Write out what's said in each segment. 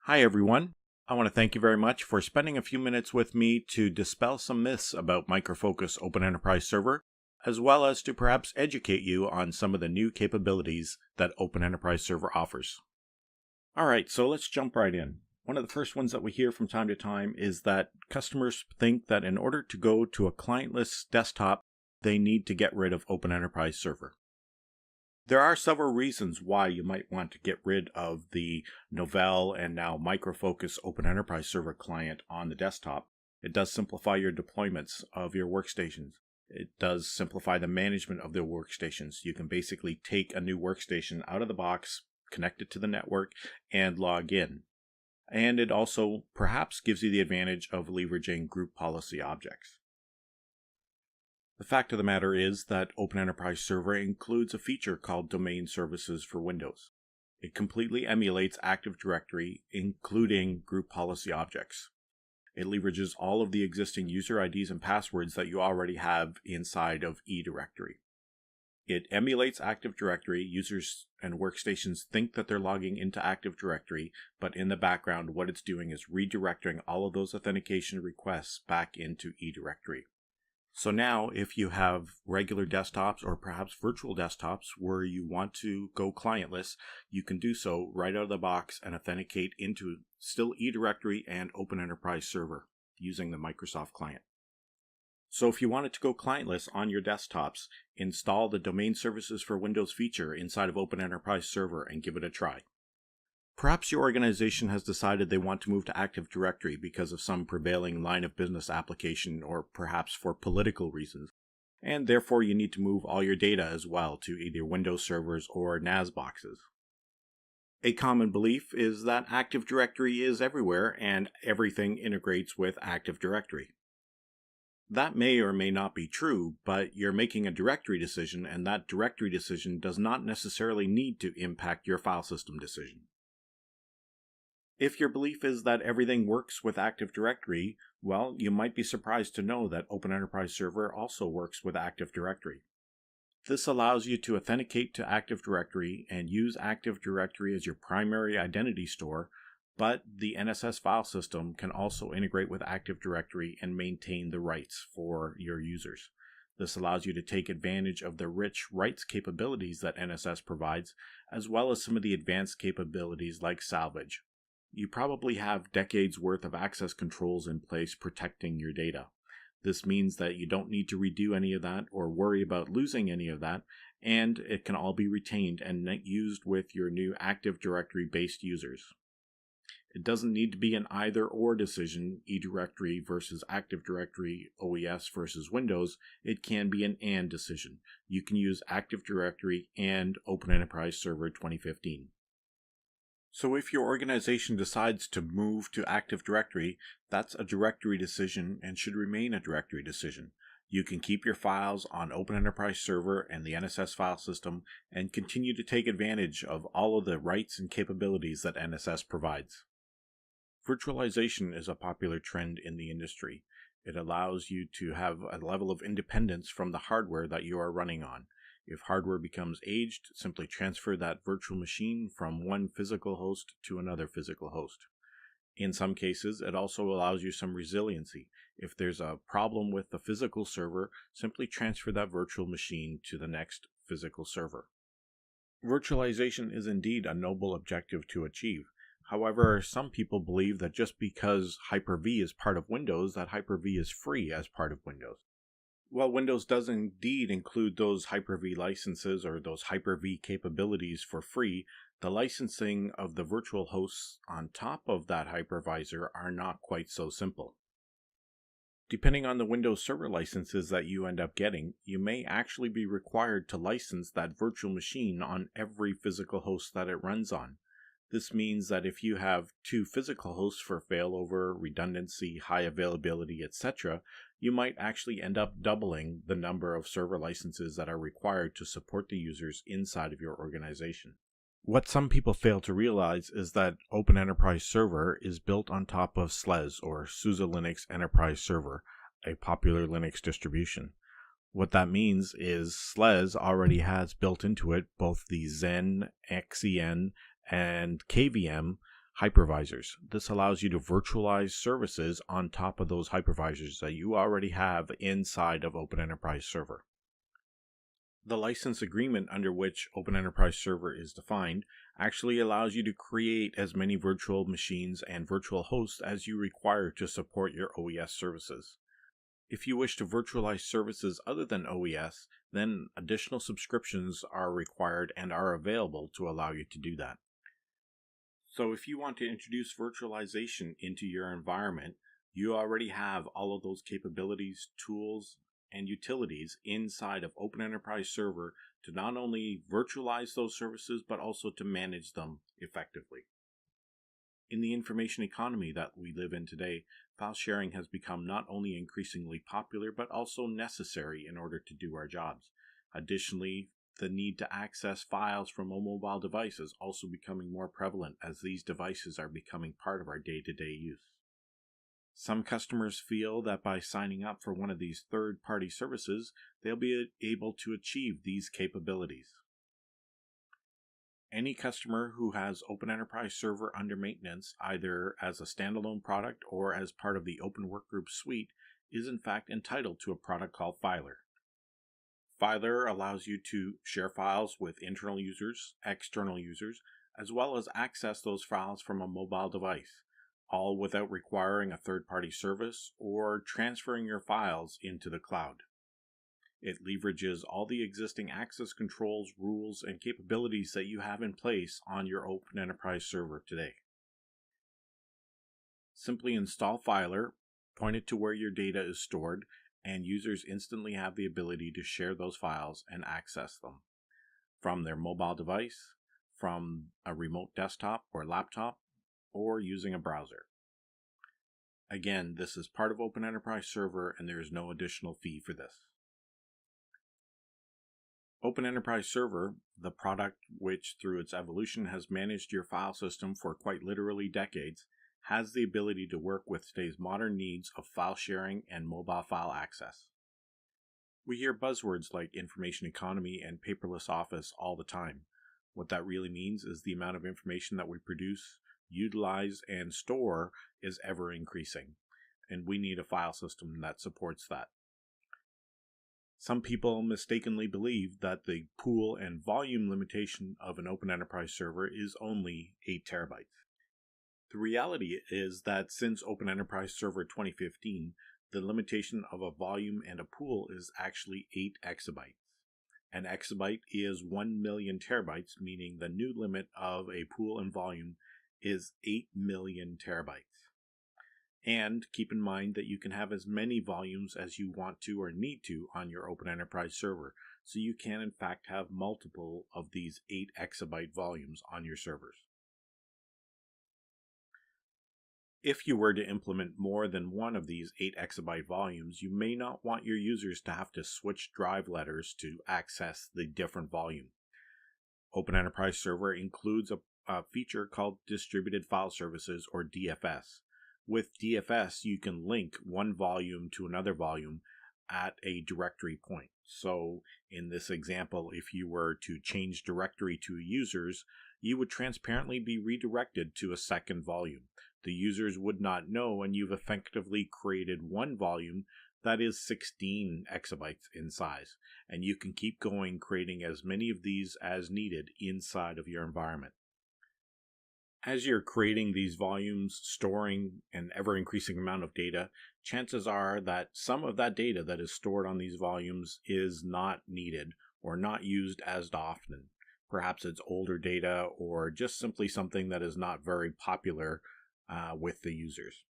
Hi everyone. I want to thank you very much for spending a few minutes with me to dispel some myths about Micro Focus Open Enterprise Server, as well as to perhaps educate you on some of the new capabilities that Open Enterprise Server offers. Alright, so let's jump right in. One of the first ones that we hear from time to time is that customers think that in order to go to a clientless desktop, they need to get rid of Open Enterprise Server. There are several reasons why you might want to get rid of the Novell and now Micro Focus Open Enterprise Server client on the desktop. It does simplify your deployments of your workstations. It does simplify the management of the workstations. You can basically take a new workstation out of the box, connect it to the network, and log in. And it also perhaps gives you the advantage of leveraging group policy objects. The fact of the matter is that Open Enterprise Server includes a feature called Domain Services for Windows. It completely emulates Active Directory, including group policy objects. It leverages all of the existing user IDs and passwords that you already have inside of eDirectory. It emulates Active Directory. Users and workstations think that they're logging into Active Directory, but in the background what it's doing is redirecting all of those authentication requests back into eDirectory. So now, if you have regular desktops or perhaps virtual desktops where you want to go clientless, you can do so right out of the box and authenticate into still eDirectory and Open Enterprise Server using the Microsoft client. So if you wanted to go clientless on your desktops, install the Domain Services for Windows feature inside of Open Enterprise Server and give it a try. Perhaps your organization has decided they want to move to Active Directory because of some prevailing line of business application or perhaps for political reasons, and therefore you need to move all your data as well to either Windows servers or NAS boxes. A common belief is that Active Directory is everywhere and everything integrates with Active Directory. That may or may not be true, but you're making a directory decision, and that directory decision does not necessarily need to impact your file system decision. If your belief is that everything works with Active Directory, well, you might be surprised to know that Open Enterprise Server also works with Active Directory. This allows you to authenticate to Active Directory and use Active Directory as your primary identity store, but the NSS file system can also integrate with Active Directory and maintain the rights for your users. This allows you to take advantage of the rich rights capabilities that NSS provides, as well as some of the advanced capabilities like salvage. You probably have decades worth of access controls in place protecting your data. This means that you don't need to redo any of that or worry about losing any of that, and it can all be retained and used with your new Active Directory based users. It doesn't need to be an either or decision, eDirectory versus Active Directory, OES versus Windows. It can be an and decision. You can use Active Directory and Open Enterprise Server 2015. So if your organization decides to move to Active Directory, that's a directory decision and should remain a directory decision. You can keep your files on Open Enterprise Server and the NSS file system and continue to take advantage of all of the rights and capabilities that NSS provides. Virtualization is a popular trend in the industry. It allows you to have a level of independence from the hardware that you are running on. If hardware becomes aged, simply transfer that virtual machine from one physical host to another physical host. In some cases, it also allows you some resiliency. If there's a problem with the physical server, simply transfer that virtual machine to the next physical server. Virtualization is indeed a noble objective to achieve. However, some people believe that just because Hyper-V is part of Windows, that Hyper-V is free as part of Windows. While Windows does indeed include those Hyper-V licenses or those Hyper-V capabilities for free, the licensing of the virtual hosts on top of that hypervisor are not quite so simple. Depending on the Windows Server licenses that you end up getting, you may actually be required to license that virtual machine on every physical host that it runs on. This means that if you have two physical hosts for failover, redundancy, high availability, etc., you might actually end up doubling the number of server licenses that are required to support the users inside of your organization. What some people fail to realize is that Open Enterprise Server is built on top of SLES, or SUSE Linux Enterprise Server, a popular Linux distribution. What that means is SLES already has built into it both the Xen, XEN, and KVM hypervisors. This allows you to virtualize services on top of those hypervisors that you already have inside of Open Enterprise Server. The license agreement under which Open Enterprise Server is defined actually allows you to create as many virtual machines and virtual hosts as you require to support your OES services. If you wish to virtualize services other than OES, then additional subscriptions are required and are available to allow you to do that. So if you want to introduce virtualization into your environment, you already have all of those capabilities, tools, and utilities inside of Open Enterprise Server to not only virtualize those services, but also to manage them effectively. In the information economy that we live in today, file sharing has become not only increasingly popular, but also necessary in order to do our jobs. Additionally, the need to access files from a mobile device is also becoming more prevalent as these devices are becoming part of our day-to-day use. Some customers feel that by signing up for one of these third-party services, they'll be able to achieve these capabilities. Any customer who has Open Enterprise Server under maintenance, either as a standalone product or as part of the Open Workgroup suite, is in fact entitled to a product called Filer. Filer allows you to share files with internal users, external users, as well as access those files from a mobile device, all without requiring a third-party service or transferring your files into the cloud. It leverages all the existing access controls, rules, and capabilities that you have in place on your Open Enterprise Server today. Simply install Filer, point it to where your data is stored, and users instantly have the ability to share those files and access them from their mobile device, from a remote desktop or laptop, or using a browser. Again, this is part of Open Enterprise Server and there is no additional fee for this. Open Enterprise Server, the product which through its evolution has managed your file system for quite literally decades, has the ability to work with today's modern needs of file sharing and mobile file access. We hear buzzwords like information economy and paperless office all the time. What that really means is the amount of information that we produce, utilize, and store is ever increasing, and we need a file system that supports that. Some people mistakenly believe that the pool and volume limitation of an Open Enterprise Server is only 8 terabytes. The reality is that since Open Enterprise Server 2015, the limitation of a volume and a pool is actually 8 exabytes. An exabyte is 1 million terabytes, meaning the new limit of a pool and volume is 8 million terabytes. And keep in mind that you can have as many volumes as you want to or need to on your Open Enterprise Server, so you can in fact have multiple of these 8 exabyte volumes on your servers. If you were to implement more than one of these 8 exabyte volumes, you may not want your users to have to switch drive letters to access the different volume. Open Enterprise Server includes a feature called Distributed File Services, or DFS. With DFS, you can link one volume to another volume at a directory point. So in this example, if you were to change directory to users, you would transparently be redirected to a second volume. The users would not know, and you've effectively created one volume that is 16 exabytes in size. And you can keep going, creating as many of these as needed inside of your environment. As you're creating these volumes, storing an ever-increasing amount of data, chances are that some of that data that is stored on these volumes is not needed or not used as often. Perhaps it's older data or just simply something that is not very popular with the users.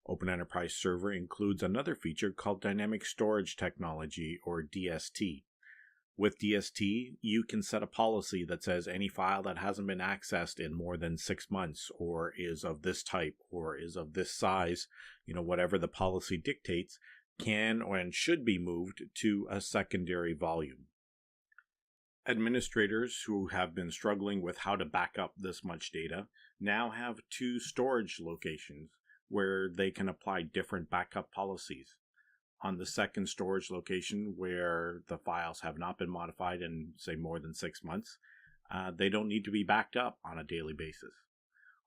Open Enterprise Server includes another feature called Dynamic Storage Technology, or DST. With DST, you can set a policy that says any file that hasn't been accessed in more than 6 months, or is of this type, or is of this size, whatever the policy dictates, can and should be moved to a secondary volume. Administrators who have been struggling with how to back up this much data now have 2 storage locations where they can apply different backup policies. On the second storage location where the files have not been modified in, say, more than 6 months, they don't need to be backed up on a daily basis.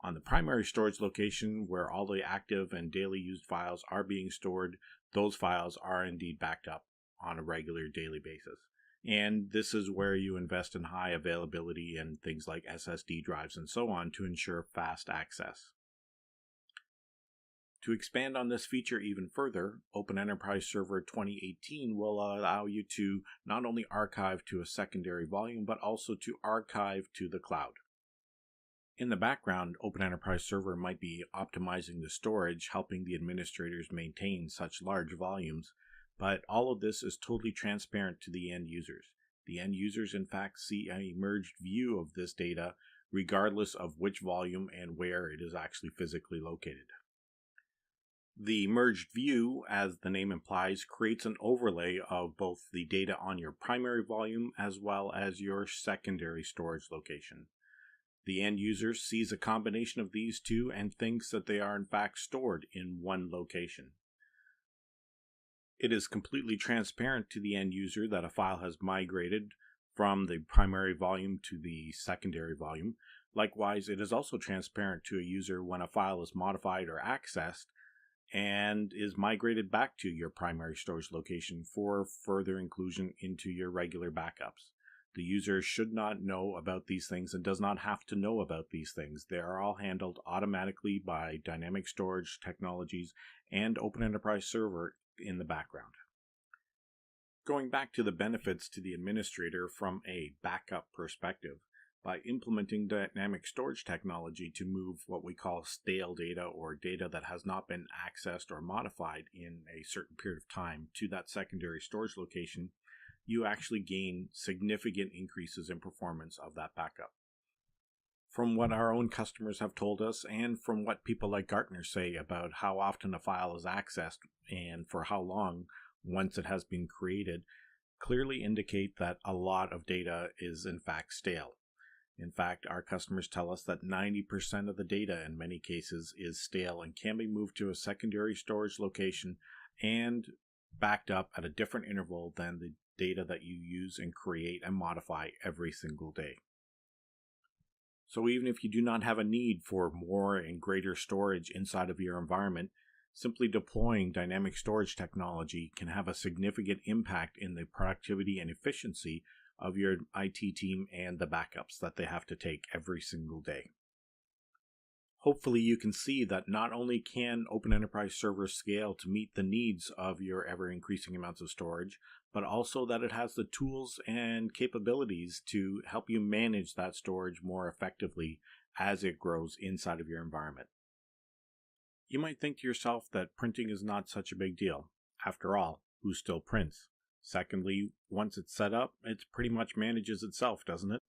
On the primary storage location where all the active and daily used files are being stored, those files are indeed backed up on a regular daily basis. And this is where you invest in high availability and things like SSD drives and so on to ensure fast access. To expand on this feature even further, Open Enterprise Server 2018 will allow you to not only archive to a secondary volume, but also to archive to the cloud. In the background, Open Enterprise Server might be optimizing the storage, helping the administrators maintain such large volumes, but all of this is totally transparent to the end users. The end users, in fact, see a merged view of this data, regardless of which volume and where it is actually physically located. The merged view, as the name implies, creates an overlay of both the data on your primary volume as well as your secondary storage location. The end user sees a combination of these two and thinks that they are in fact stored in one location. It is completely transparent to the end user that a file has migrated from the primary volume to the secondary volume. Likewise, it is also transparent to a user when a file is modified or accessed and is migrated back to your primary storage location for further inclusion into your regular backups. The user should not know about these things and does not have to know about these things. They are all handled automatically by dynamic storage technologies and Open Enterprise Server in the background. Going back to the benefits to the administrator from a backup perspective, by implementing dynamic storage technology to move what we call stale data or data that has not been accessed or modified in a certain period of time to that secondary storage location, you actually gain significant increases in performance of that backup. From what our own customers have told us, and from what people like Gartner say about how often a file is accessed and for how long once it has been created, clearly indicate that a lot of data is in fact stale. In fact, our customers tell us that 90% of the data in many cases is stale and can be moved to a secondary storage location and backed up at a different interval than the data that you use and create and modify every single day. So even if you do not have a need for more and greater storage inside of your environment, simply deploying dynamic storage technology can have a significant impact in the productivity and efficiency of your IT team and the backups that they have to take every single day. Hopefully you can see that not only can Open Enterprise Server scale to meet the needs of your ever-increasing amounts of storage, but also that it has the tools and capabilities to help you manage that storage more effectively as it grows inside of your environment. You might think to yourself that printing is not such a big deal. After all, who still prints? Secondly, once it's set up, it pretty much manages itself, doesn't it?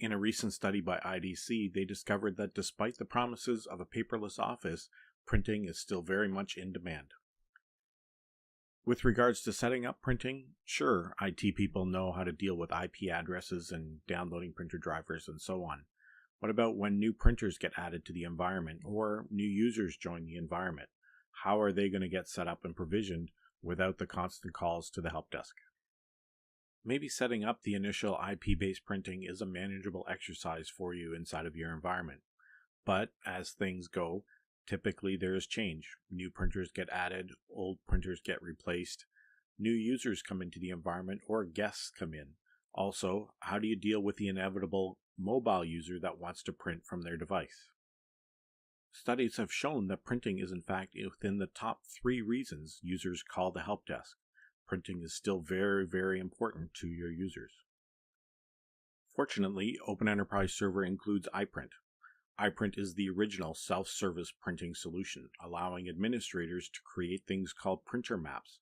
In a recent study by IDC, they discovered that despite the promises of a paperless office, printing is still very much in demand. With regards to setting up printing, sure, IT people know how to deal with IP addresses and downloading printer drivers and so on. What about when new printers get added to the environment or new users join the environment? How are they going to get set up and provisioned without the constant calls to the help desk? Maybe setting up the initial IP-based printing is a manageable exercise for you inside of your environment. But as things go, typically there is change. New printers get added, old printers get replaced, new users come into the environment, or guests come in. Also, how do you deal with the inevitable mobile user that wants to print from their device? Studies have shown that printing is in fact within the top 3 reasons users call the help desk. Printing is still very, very important to your users. Fortunately, Open Enterprise Server includes iPrint. iPrint is the original self-service printing solution, allowing administrators to create things called printer maps.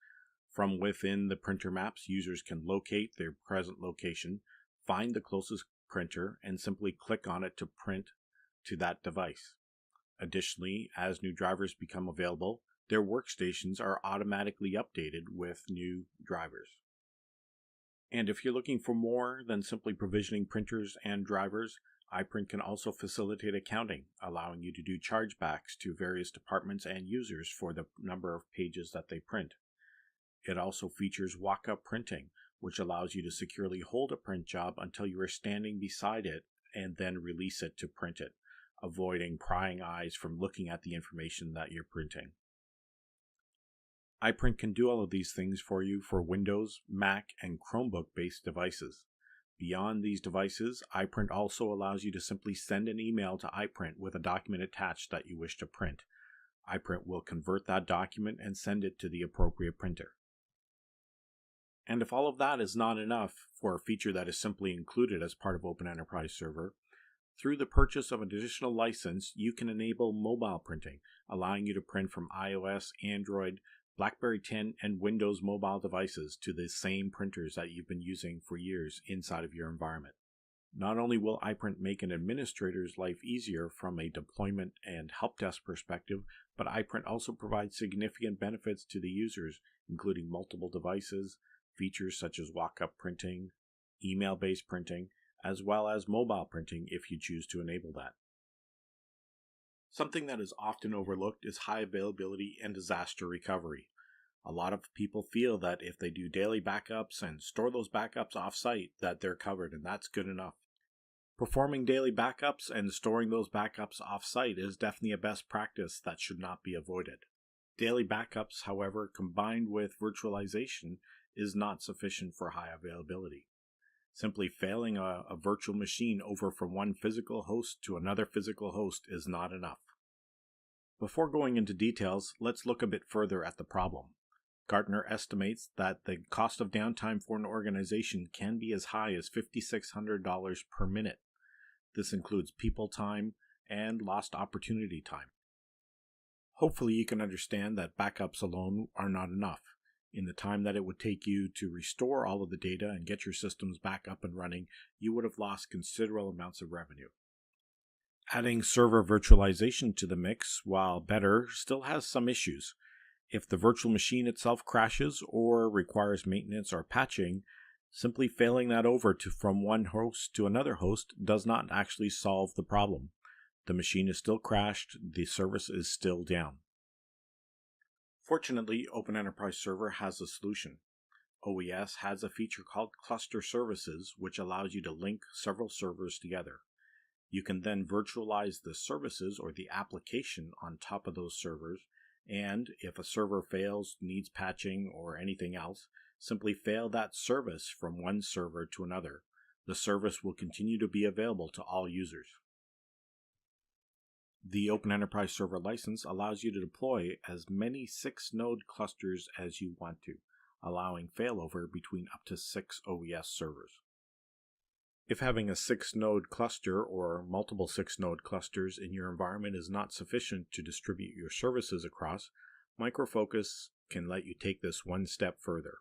From within the printer maps, users can locate their present location, find the closest printer, and simply click on it to print to that device. Additionally, as new drivers become available, their workstations are automatically updated with new drivers. And if you're looking for more than simply provisioning printers and drivers, iPrint can also facilitate accounting, allowing you to do chargebacks to various departments and users for the number of pages that they print. It also features walk-up printing, which allows you to securely hold a print job until you are standing beside it and then release it to print it, avoiding prying eyes from looking at the information that you're printing. iPrint can do all of these things for you for Windows, Mac, and Chromebook-based devices. Beyond these devices, iPrint also allows you to simply send an email to iPrint with a document attached that you wish to print. iPrint will convert that document and send it to the appropriate printer. And if all of that is not enough for a feature that is simply included as part of Open Enterprise Server, through the purchase of an additional license, you can enable mobile printing, allowing you to print from iOS, Android, BlackBerry 10, and Windows mobile devices to the same printers that you've been using for years inside of your environment. Not only will iPrint make an administrator's life easier from a deployment and help desk perspective, but iPrint also provides significant benefits to the users, including multiple devices, features such as walk-up printing, email-based printing, as well as mobile printing if you choose to enable that. Something that is often overlooked is high availability and disaster recovery. A lot of people feel that if they do daily backups and store those backups off-site, that they're covered, and that's good enough. Performing daily backups and storing those backups off-site is definitely a best practice that should not be avoided. Daily backups, however, combined with virtualization, is not sufficient for high availability. Simply failing a virtual machine over from one physical host to another physical host is not enough. Before going into details, let's look a bit further at the problem. Gartner estimates that the cost of downtime for an organization can be as high as $5,600 per minute. This includes people time and lost opportunity time. Hopefully you can understand that backups alone are not enough. In the time that it would take you to restore all of the data and get your systems back up and running, you would have lost considerable amounts of revenue. Adding server virtualization to the mix, while better, still has some issues. If the virtual machine itself crashes or requires maintenance or patching, simply failing that over from one host to another host does not actually solve the problem. The machine is still crashed, the service is still down. Fortunately, Open Enterprise Server has a solution. OES has a feature called Cluster Services, which allows you to link several servers together. You can then virtualize the services or the application on top of those servers, and if a server fails, needs patching, or anything else, simply fail that service from one server to another. The service will continue to be available to all users. The Open Enterprise Server license allows you to deploy as many 6-node clusters as you want to, allowing failover between up to 6 OES servers. If having a 6-node cluster or multiple 6-node clusters in your environment is not sufficient to distribute your services across, Micro Focus can let you take this one step further.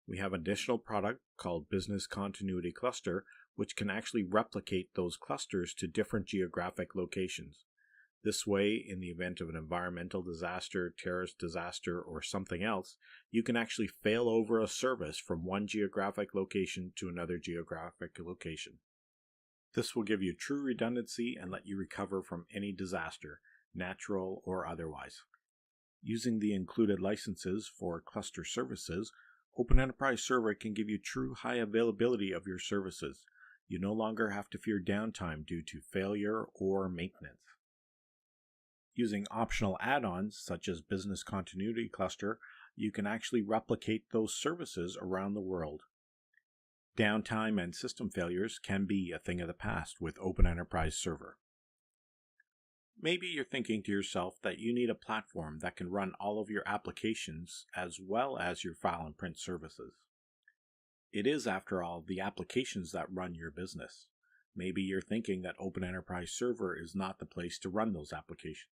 We have an additional product called Business Continuity Cluster, which can actually replicate those clusters to different geographic locations. This way, in the event of an environmental disaster, terrorist disaster, or something else, you can actually fail over a service from one geographic location to another geographic location. This will give you true redundancy and let you recover from any disaster, natural or otherwise. Using the included licenses for cluster services, Open Enterprise Server can give you true high availability of your services. You no longer have to fear downtime due to failure or maintenance. Using optional add-ons such as Business Continuity Cluster, you can actually replicate those services around the world. Downtime and system failures can be a thing of the past with Open Enterprise Server. Maybe you're thinking to yourself that you need a platform that can run all of your applications as well as your file and print services. It is, after all, the applications that run your business. Maybe you're thinking that Open Enterprise Server is not the place to run those applications.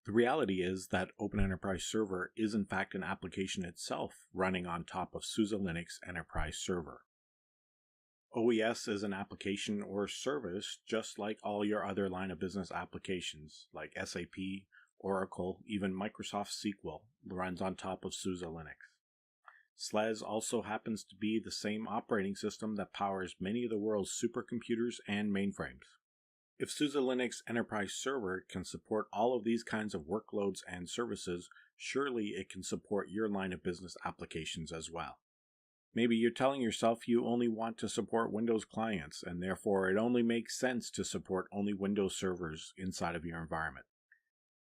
The reality is that Open Enterprise Server is in fact an application itself running on top of SUSE Linux Enterprise Server. OES is an application or service just like all your other line of business applications like SAP, Oracle, even Microsoft SQL runs on top of SUSE Linux. SLES also happens to be the same operating system that powers many of the world's supercomputers and mainframes. If SUSE Linux Enterprise Server can support all of these kinds of workloads and services, surely it can support your line of business applications as well. Maybe you're telling yourself you only want to support Windows clients, and therefore it only makes sense to support only Windows servers inside of your environment.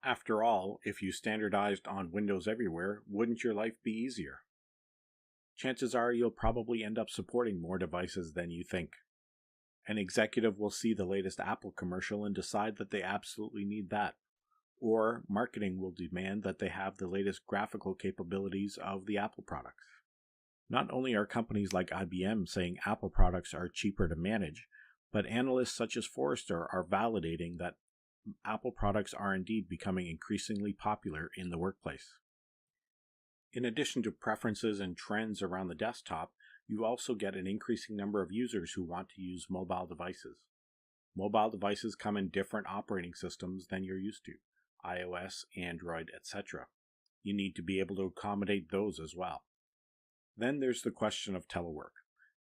After all, if you standardized on Windows everywhere, wouldn't your life be easier? Chances are you'll probably end up supporting more devices than you think. An executive will see the latest Apple commercial and decide that they absolutely need that. Or marketing will demand that they have the latest graphical capabilities of the Apple products. Not only are companies like IBM saying Apple products are cheaper to manage, but analysts such as Forrester are validating that Apple products are indeed becoming increasingly popular in the workplace. In addition to preferences and trends around the desktop, you also get an increasing number of users who want to use mobile devices. Mobile devices come in different operating systems than you're used to, iOS, Android, etc. You need to be able to accommodate those as well. Then there's the question of telework.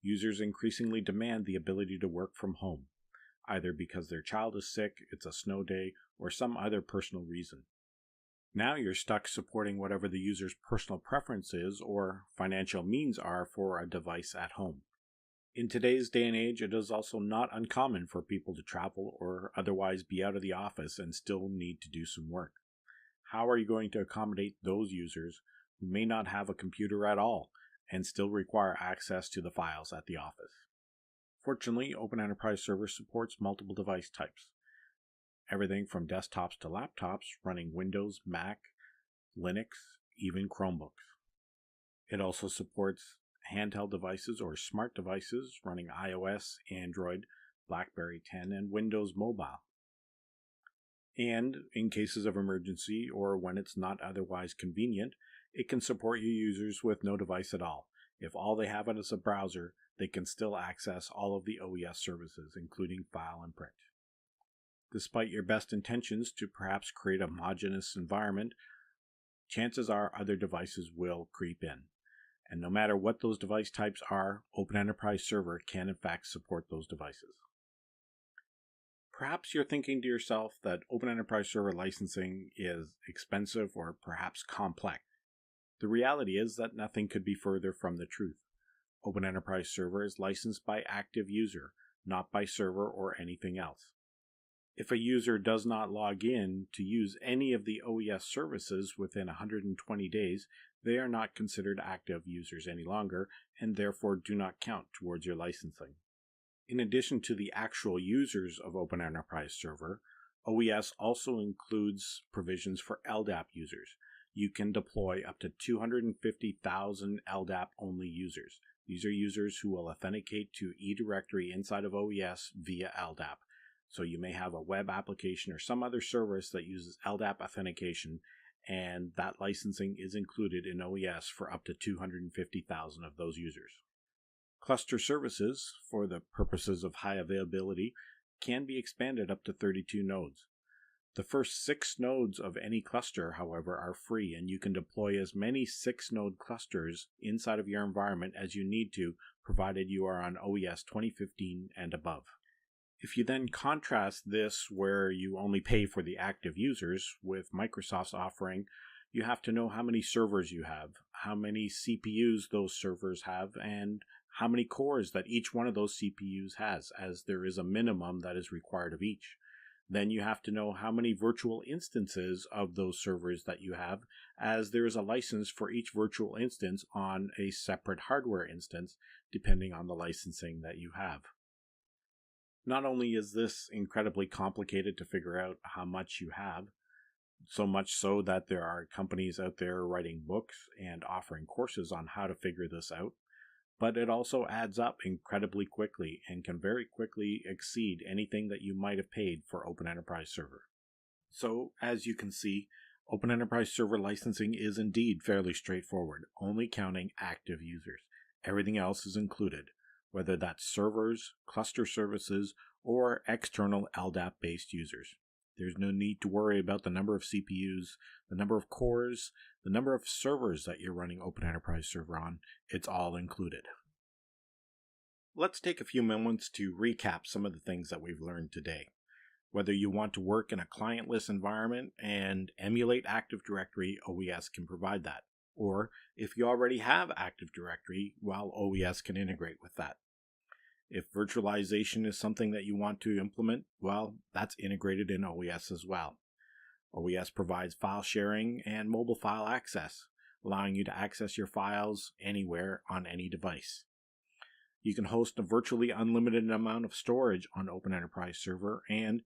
Users increasingly demand the ability to work from home, either because their child is sick, it's a snow day, or some other personal reason. Now you're stuck supporting whatever the user's personal preference is or financial means are for a device at home. In today's day and age, it is also not uncommon for people to travel or otherwise be out of the office and still need to do some work. How are you going to accommodate those users who may not have a computer at all and still require access to the files at the office? Fortunately, Open Enterprise Server supports multiple device types. Everything from desktops to laptops running Windows, Mac, Linux, even Chromebooks. It also supports handheld devices or smart devices running iOS, Android, BlackBerry 10, and Windows Mobile. And in cases of emergency or when it's not otherwise convenient, it can support your users with no device at all. If all they have is a browser, they can still access all of the OES services, including file and print. Despite your best intentions to perhaps create a homogeneous environment, chances are other devices will creep in. And no matter what those device types are, Open Enterprise Server can in fact support those devices. Perhaps you're thinking to yourself that Open Enterprise Server licensing is expensive or perhaps complex. The reality is that nothing could be further from the truth. Open Enterprise Server is licensed by active user, not by server or anything else. If a user does not log in to use any of the OES services within 120 days, they are not considered active users any longer and therefore do not count towards your licensing. In addition to the actual users of Open Enterprise Server, OES also includes provisions for LDAP users. You can deploy up to 250,000 LDAP-only users. These are users who will authenticate to eDirectory inside of OES via LDAP. So you may have a web application or some other service that uses LDAP authentication, and that licensing is included in OES for up to 250,000 of those users. Cluster services, for the purposes of high availability, can be expanded up to 32 nodes. The first 6 nodes of any cluster, however, are free, and you can deploy as many 6-node clusters inside of your environment as you need to, provided you are on OES 2015 and above. If you then contrast this where you only pay for the active users with Microsoft's offering, you have to know how many servers you have, how many CPUs those servers have, and how many cores that each one of those CPUs has, as there is a minimum that is required of each. Then you have to know how many virtual instances of those servers that you have, as there is a license for each virtual instance on a separate hardware instance, depending on the licensing that you have. Not only is this incredibly complicated to figure out how much you have, so much so that there are companies out there writing books and offering courses on how to figure this out, but it also adds up incredibly quickly and can very quickly exceed anything that you might have paid for Open Enterprise Server. So, as you can see, Open Enterprise Server licensing is indeed fairly straightforward, only counting active users. Everything else is included, whether that's servers, cluster services, or external LDAP-based users. There's no need to worry about the number of CPUs, the number of cores, the number of servers that you're running Open Enterprise Server on. It's all included. Let's take a few moments to recap some of the things that we've learned today. Whether you want to work in a clientless environment and emulate Active Directory, OES can provide that. Or if you already have Active Directory, well, OES can integrate with that. If virtualization is something that you want to implement, well, that's integrated in OES as well. OES provides file sharing and mobile file access, allowing you to access your files anywhere on any device. You can host a virtually unlimited amount of storage on Open Enterprise Server, and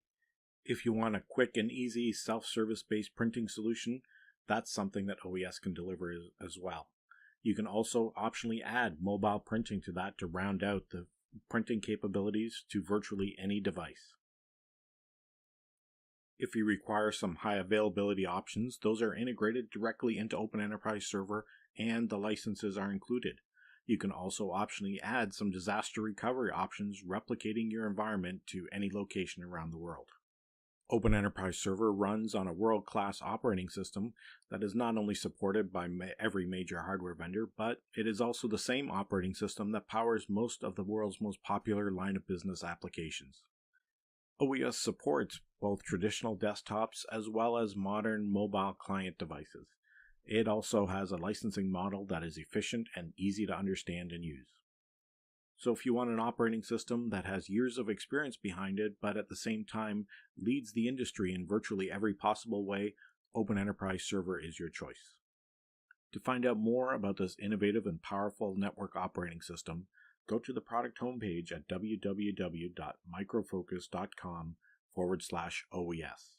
if you want a quick and easy self-service based printing solution, that's something that OES can deliver as well. You can also optionally add mobile printing to that to round out the printing capabilities to virtually any device. If you require some high availability options, those are integrated directly into Open Enterprise Server and the licenses are included. You can also optionally add some disaster recovery options replicating your environment to any location around the world. Open Enterprise Server runs on a world-class operating system that is not only supported by every major hardware vendor, but it is also the same operating system that powers most of the world's most popular line of business applications. OES supports both traditional desktops as well as modern mobile client devices. It also has a licensing model that is efficient and easy to understand and use. So if you want an operating system that has years of experience behind it, but at the same time leads the industry in virtually every possible way, Open Enterprise Server is your choice. To find out more about this innovative and powerful network operating system, go to the product homepage at www.microfocus.com/OES.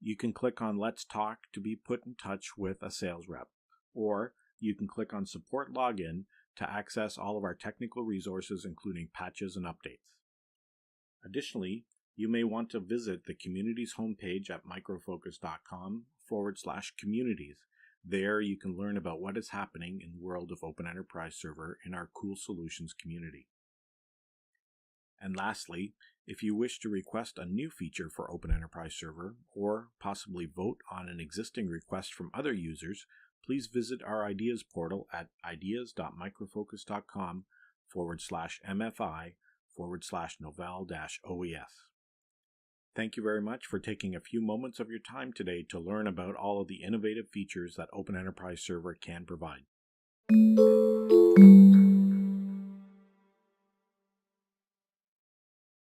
You can click on Let's Talk to be put in touch with a sales rep, or you can click on Support Login to access all of our technical resources, including patches and updates. Additionally, you may want to visit the communities homepage at microfocus.com/communities. There you can learn about what is happening in the world of Open Enterprise Server in our Cool Solutions community. And lastly, if you wish to request a new feature for Open Enterprise Server, or possibly vote on an existing request from other users, please visit our ideas portal at ideas.microfocus.com/mfi/Novell-OES. Thank you very much for taking a few moments of your time today to learn about all of the innovative features that Open Enterprise Server can provide.